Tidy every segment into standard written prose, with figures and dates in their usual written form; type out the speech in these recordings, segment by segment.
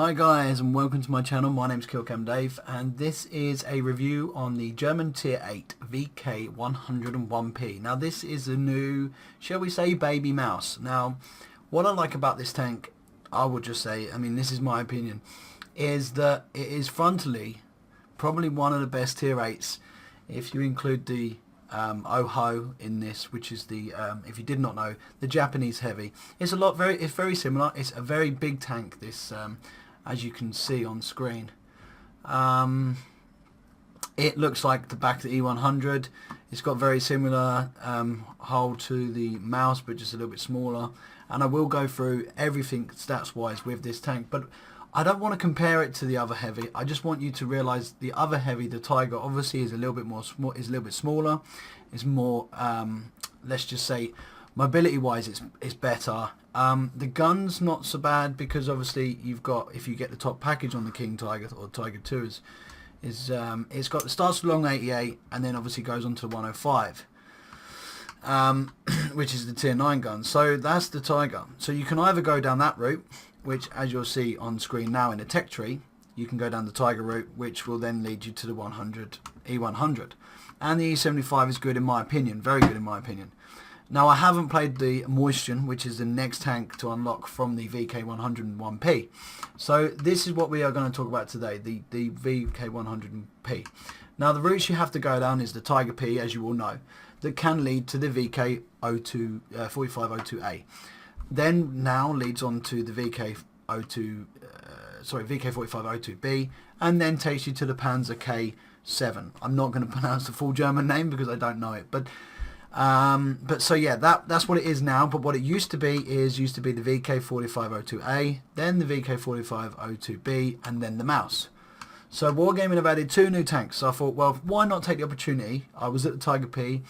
Hi guys and welcome to my channel. My name's Kilcamdave and this is a review on the German Tier 8 VK100.01P. Now this is a new, shall we say, baby mouse. Now what I like about this tank, I would just say, I mean this is my opinion, is that it is frontally probably one of the best Tier 8s if you include the Oho in this, which is the if you did not know, the Japanese heavy. It's very similar. It's a very big tank, this, as you can see on screen. It looks like the back of the E100. It's got very similar hull to the mouse, but just a little bit smaller. And I will go through everything stats wise with this tank, but I don't want to compare it to the other heavy. I just want you to realize the other heavy, the Tiger, obviously is a little bit smaller. It's more, let's just say, mobility wise it's better. The gun's not so bad because obviously you've got, if you get the top package on the King Tiger or Tiger 2, it's got, it starts along 88 and then obviously goes on to 105, which is the Tier 9 gun. So that's the Tiger. So you can either go down that route, which as you'll see on screen now in the tech tree, you can go down the Tiger route, which will then lead you to the E100. And the E75 is good in my opinion, very good in my opinion. Now I haven't played the Moistion, which is the next tank to unlock from the VK100.01P. So this is what we are going to talk about today, the VK100P. Now the routes you have to go down is the Tiger P, as you all know, that can lead to the VK4502A. Then now leads on to the VK4502B, and then takes you to the Panzer K7. I'm not going to pronounce the full German name because I don't know it, but so yeah, that's what it is now. But what it used to be the VK4502A, then the VK4502B, and then the mouse. So Wargaming have added 2 new tanks. So I thought, well, why not take the opportunity? I was at the Tiger P,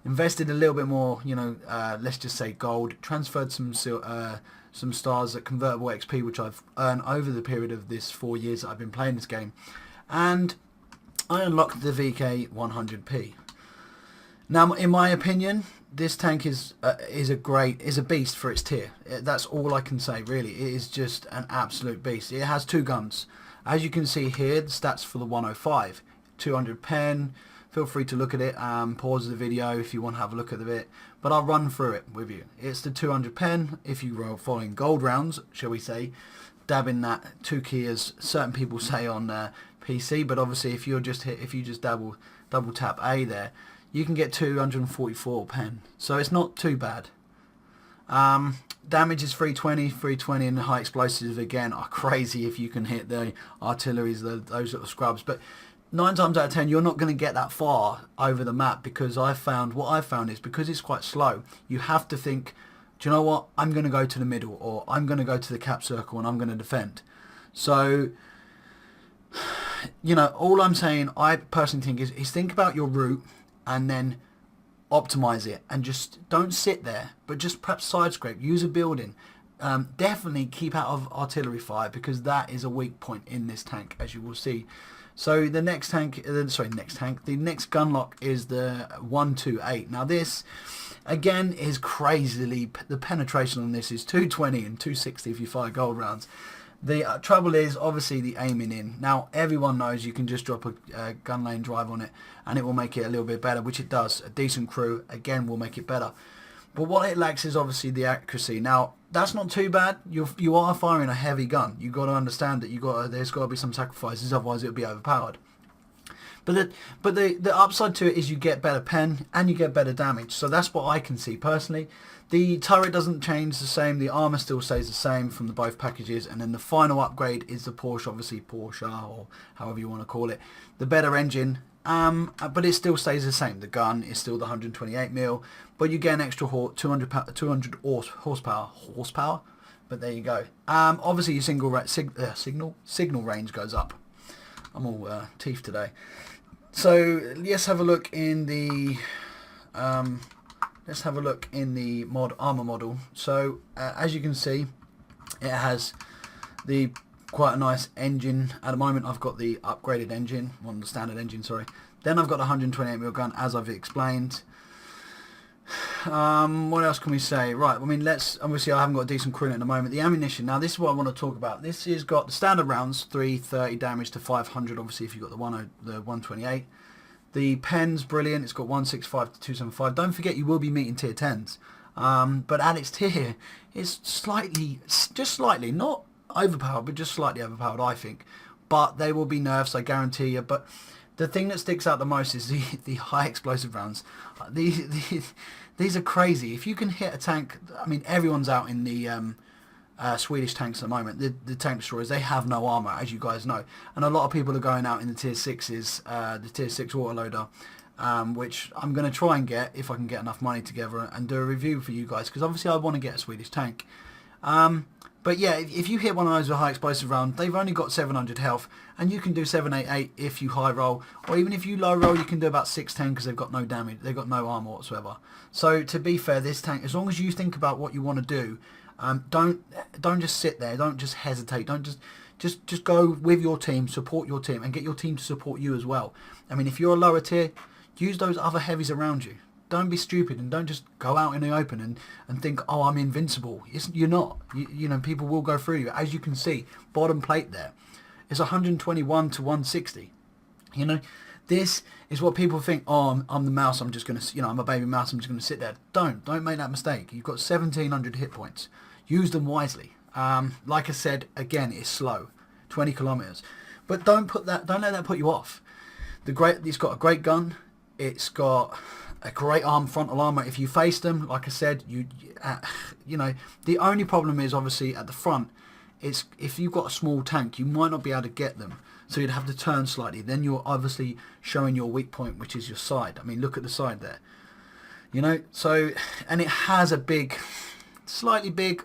invested a little bit more, you know, let's just say gold, transferred some stars at convertible XP, which I've earned over the period of this 4 years that I've been playing this game, and I unlocked the VK100P. Now, in my opinion, this tank is a beast for its tier. That's all I can say, really. It is just an absolute beast. It has 2 guns. As you can see here, the stats for the 105, 200 pen. Feel free to look at it, pause the video if you want to have a look at the bit, but I'll run through it with you. It's the 200 pen, if you roll following gold rounds, shall we say, dabbing that 2 key as certain people say on PC, but obviously if you just double tap A there, you can get 244 pen, so it's not too bad. Damage is 320, and the high explosives again are crazy if you can hit the artilleries, those little scrubs, but 9 times out of 10 you're not going to get that far over the map, because what I've found is, because it's quite slow, you have to think, do you know what, I'm going to go to the middle, or I'm going to go to the cap circle and I'm going to defend. So, you know, all I'm saying, I personally think is think about your route and then optimize it, and just don't sit there, but just perhaps side scrape, use a building. Definitely keep out of artillery fire, because that is a weak point in this tank, as you will see. So the next tank, the next gun lock is the 128. Now this, again, is crazily, the penetration on this is 220 and 260 if you fire gold rounds. The trouble is obviously the aiming in. Now everyone knows you can just drop a gun lane drive on it and it will make it a little bit better, which it does. A decent crew, again, will make it better. But what it lacks is obviously the accuracy. Now that's not too bad. You are firing a heavy gun. You've got to understand that there's got to be some sacrifices, otherwise it would be overpowered. But the upside to it is you get better pen and you get better damage. So that's what I can see personally. The turret doesn't change the same. The armor still stays the same from the both packages, and then the final upgrade is the Porsche, obviously Porsche, or however you want to call it, the better engine. But it still stays the same. The gun is still the 128mm, but you get an extra 200 horsepower. But there you go. Obviously your signal range goes up. I'm all teeth today. So let's have a look in the armor model. So as you can see, it has quite a nice engine. At the moment I've got the upgraded engine, the standard engine, sorry. Then I've got a 128mm gun, as I've explained. What else can we say? Right, I mean, let's, obviously I haven't got a decent crew at the moment. The ammunition, now this is what I want to talk about. This has got the standard rounds, 330 damage to 500, obviously if you've got the 128. The pen's brilliant, it's got 165 to 275. Don't forget you will be meeting tier 10s. But at its tier, it's slightly, just slightly, not overpowered, but just slightly overpowered, I think. But they will be nerfs, I guarantee you. But the thing that sticks out the most is the high explosive rounds. These are crazy. If you can hit a tank, I mean, everyone's out in the Swedish tanks at the moment. The tank destroyers, they have no armor, as you guys know. And a lot of people are going out in the tier 6s, the tier 6 autoloader, which I'm going to try and get, if I can get enough money together, and do a review for you guys, because obviously I want to get a Swedish tank. But yeah, if you hit one of those with a high explosive round, they've only got 700 health, and you can do 788 if you high roll, or even if you low roll, you can do about 610 because they've got no damage, they've got no armor whatsoever. So to be fair, this tank, as long as you think about what you want to do, don't just sit there, don't just hesitate, don't just go with your team, support your team, and get your team to support you as well. I mean, if you're a lower tier, use those other heavies around you. Don't be stupid and don't just go out in the open and think, oh, I'm invincible. You're not. You know, people will go through you. As you can see, bottom plate there, it's 121 to 160. You know, this is what people think, oh, I'm the mouse, I'm just going to, you know, I'm a baby mouse, I'm just going to sit there. Don't make that mistake. You've got 1700 hit points. Use them wisely. Like I said, again, it's slow, 20 kilometers. But don't let that put you off. It's got a great gun. It's got a great frontal armor. If you face them, like I said, you know, the only problem is obviously at the front. It's if you've got a small tank, you might not be able to get them, so you'd have to turn slightly. Then you're obviously showing your weak point, which is your side. I mean, look at the side there. You know, so, and it has a big, slightly big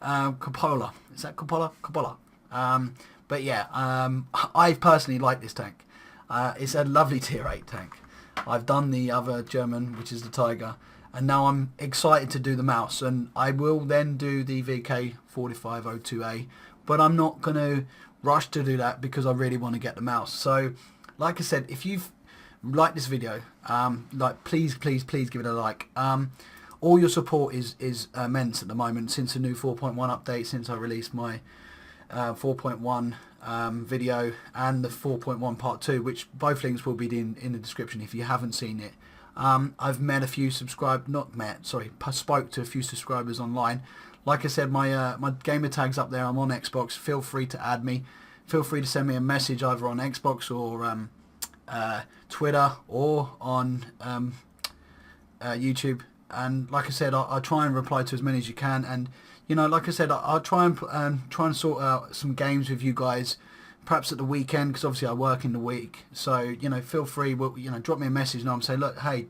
cupola. Is that cupola? Cupola. But yeah, I personally like this tank. It's a lovely tier 8 tank. I've done the other German, which is the Tiger, and now I'm excited to do the mouse, and I will then do the VK100.01P, but I'm not going to rush to do that because I really want to get the mouse. So, like I said, if you've liked this video, please give it a like. All your support is immense at the moment since the new 4.1 update, since I released my 4.1 video and the 4.1 part 2, which both links will be in the description if you haven't seen it. I've met a few spoke to a few subscribers online. Like I said, my gamer tag's up there. I'm on Xbox. Feel free to add me. Feel free to send me a message either on Xbox or Twitter or on YouTube. And like I said, I'll try and reply to as many as you can. And you know, like I said, I'll try and sort out some games with you guys, perhaps at the weekend, because obviously I work in the week. So you know, feel free, you know, drop me a message and I'm say, look, hey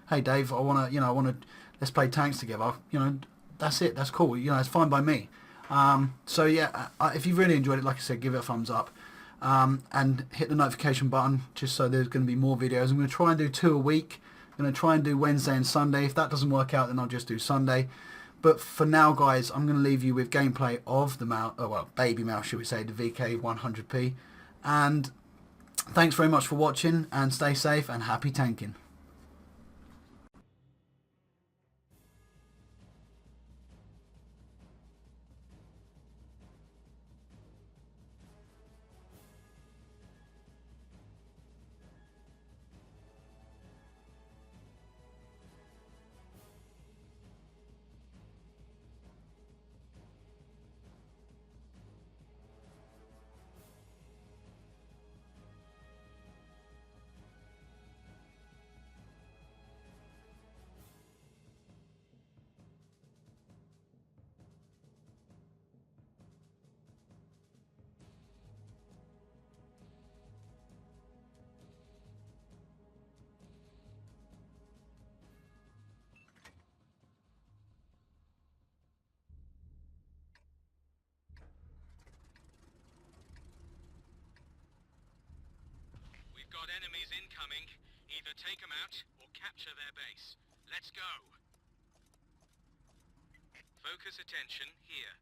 Dave, I want to, let's play tanks together. You know, that's it. That's cool. You know, it's fine by me. So yeah, if you've really enjoyed it, like I said, give it a thumbs up, and hit the notification button just so there's going to be more videos. I'm going to try and do 2 a week. I'm going to try and do Wednesday and Sunday. If that doesn't work out, then I'll just do Sunday. But for now, guys, I'm going to leave you with gameplay of the mouse, baby mouse, should we say, the VK100P. And thanks very much for watching, and stay safe and happy tanking. We've got enemies incoming. Either take them out or capture their base. Let's go. Focus attention here.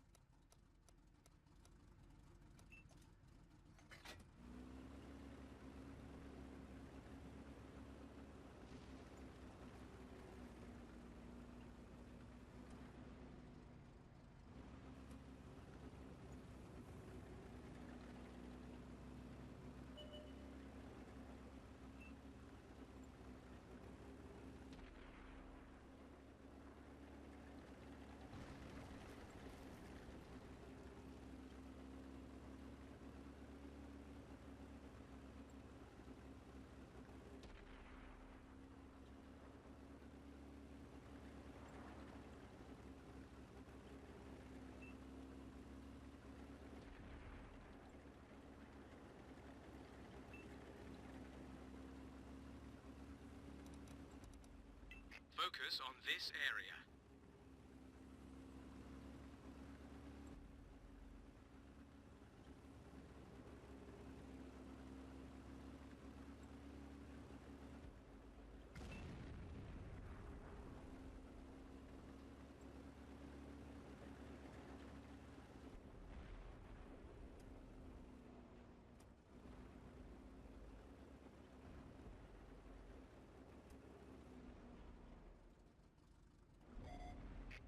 Focus on this area.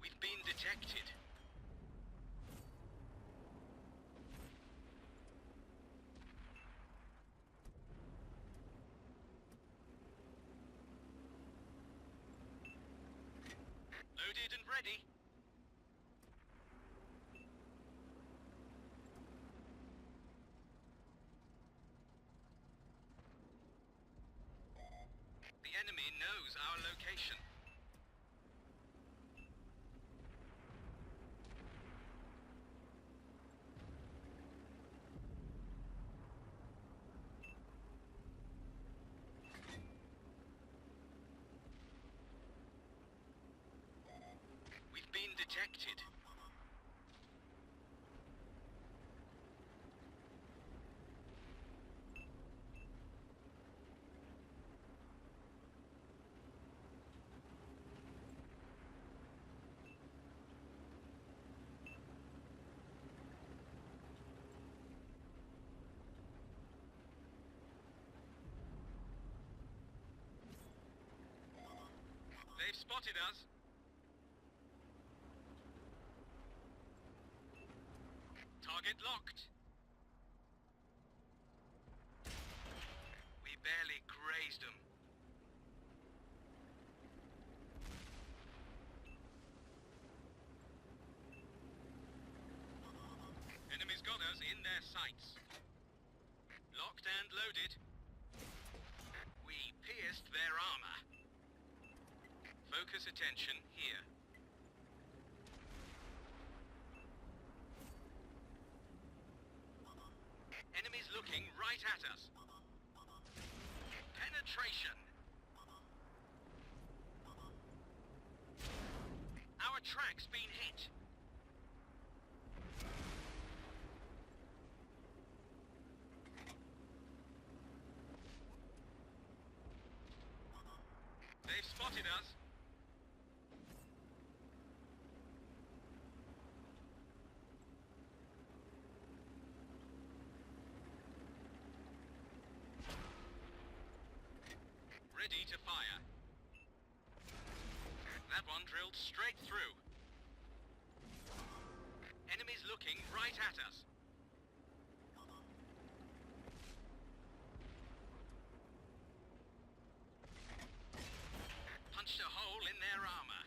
We've been detected. Loaded and ready. The enemy knows our location. We've been detected. They've spotted us. Target locked. We barely grazed them. Enemies got us in their sights. Locked and loaded. We pierced their armor. Focus attention here. Enemies looking right at us. Penetration. Our track's been hit. They've spotted us. Ready to fire. That one drilled straight through. Enemies looking right at us. Punched a hole in their armor.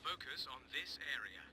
Focus on this area.